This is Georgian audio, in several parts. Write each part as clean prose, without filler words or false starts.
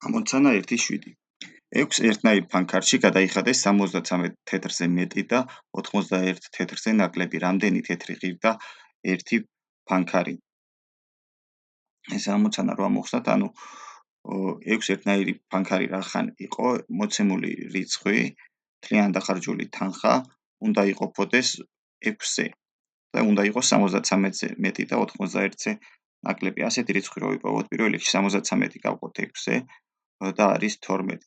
ამოცანა 1-7. 6 ერთნაირ ფანქარში გადაიხადეს 73 თეთრზე მეტი და 91 თეთრზე ნაკლები. რამდენი თეთრი ღირდა ერთი ფანქარი? ეს ამოცანა რო ამოვხსნათ, ანუ 6 ერთნაირი ფანქარი რახან იყო მოცემული რიცხვი, მთლიანი დახარჯული თანხა უნდა იყოფოდეს 6-ზე და უნდა იყოს 73-ზე მეტი და 91-ზე ნაკლები. ასეთი რიცხვი რო ვიპოვოთ, პირველ რიგში 73 გავყოთ 6-ზე და არის 12.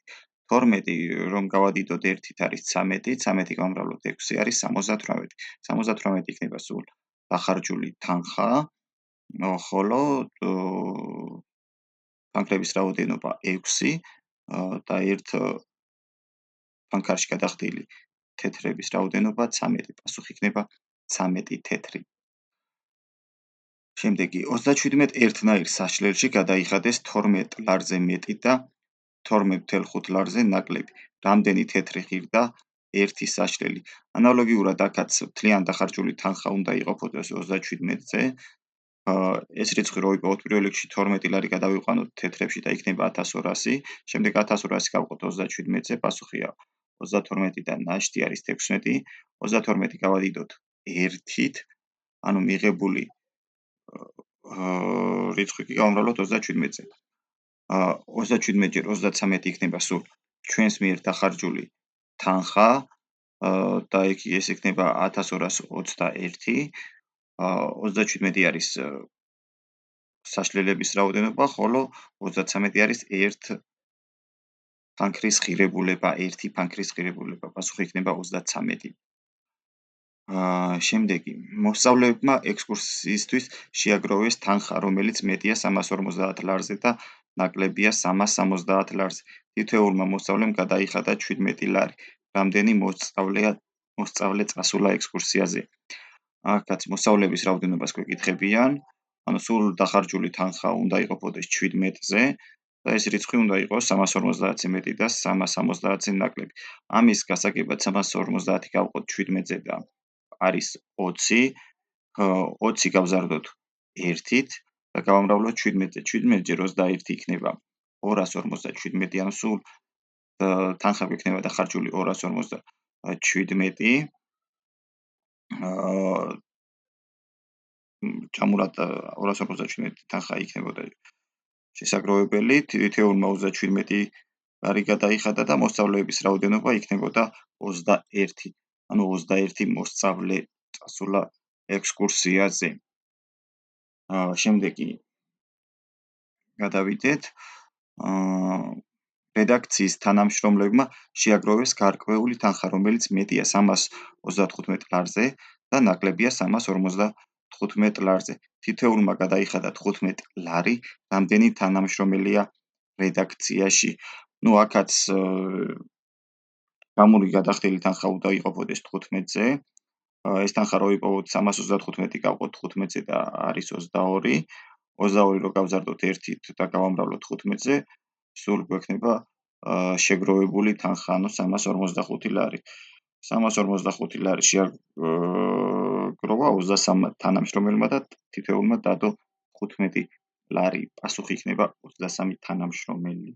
12 რომ გავადიდოთ 1-ით არის 13, 13 გავამრავლოთ 6-ზე არის 78. 78 იქნება სულ დახარჯული თანხა, ხოლო ფანქრების რაოდენობა 6 და ერთ ფანქარში გადახდილი თეთრების რაოდენობა 13. პასუხი იქნება 13 თეთრი. შემდეგი 37 ერთნაირ საშლელში გადაიხადეს 12 ლარზე მეტი და 12.5 ლარზე ნაკლები. რამდენი თეთრი ღირდა ერთი საშლელი? ანალოგიურად აქაც მთლიან დახარჯული თანხა უნდა იყოფოდეს 37-ზე. ეს რიცხვი რო ვიპოვოთ, პირველ რიგში 12 ლარი გადავიყვანოთ თეთრებში და იქნება 1200, შემდეგ 1200 გავყოთ 37-ზე, პასუხია 32-დან ნაშთი არის 16, 32 გავადიდოთ 1-ით, ანუ მიღებული რიცხვი კი გავამრავლოთ 37-ზე. 37-ჯერ 33 იქნება სულ ჩვენს მიერ დახარჯული თანხა და ეს იქნება 1221. 37 არის საშლელების რაოდენობა, ხოლო 33 არის ერთ ფანქრის ღირებულება, ერთი ფანქრის ღირებულება. პასუხი იქნება 33. შემდეგი მოსწავლეებმა ექსკურსიისთვის შეაგროვეს თანხა, რომელიც მეტია 350 ლარზე და ნაკლებია 370 ლარზე. თითოეულმა მოსწავლემ გადაიხადა 17 ლარი. რამდენი მოსწავლე წასულა ექსკურსიაზე? აქაც მოსწავლეების რაოდენობას გვეკითხებიან, ანუ სულ დახარჯული თანხა უნდა იყოფოდეს 17-ზე და ეს რიცხვი უნდა იყოს 350-ზე მეტი და 370-ზე ნაკლები. ამის გასაგებად 350 გავყოთ 17-ზე და არის 20, 20 გავზარდოთ 1-ით და გავამრავლოთ 17-ზე. 17-ჯერ 21 იქნება 257, ანუ სულ თანხა გვექნება დახარჯული 257. ჩამურად 257 თანხა იქნებოდა შესაგროვებელი, თითოეულმა 37 ლარი გადაიხადა და მოსწავლეების რაოდენობა იქნებოდა 21. ანუ 21 მოსწავლე წასულა ექსკურსიაზე. შემდეგი გადავიდეთ. რედაქციის თანამშრომლებმა შეაგროვეს გარკვეული თანხა, რომელიც მეტია 335 ლარზე და ნაკლებია 355 ლარზე. თითოეულმა გადაიხადა 15 ლარი, რამდენი თანამშრომელია რედაქციაში. აქაც გამური გადახდილი თანხა უნდა იყოფოდეს 15-ზე. ეს თანხა რო ვიპოვოთ 335 გავყოთ 15-ზე და არის 22. 22 რო გავზარდოთ 1-ით და გავამრავლოთ 15-ზე, სულ გვექნება შეგროვებული თანხა, ანუ 345 ლარი. 345 ლარი შეაგროვა 23 თანამშრომელმა და თითოეულმა დადო 15 ლარი. პასუხი იქნება 23 თანამშრომელი.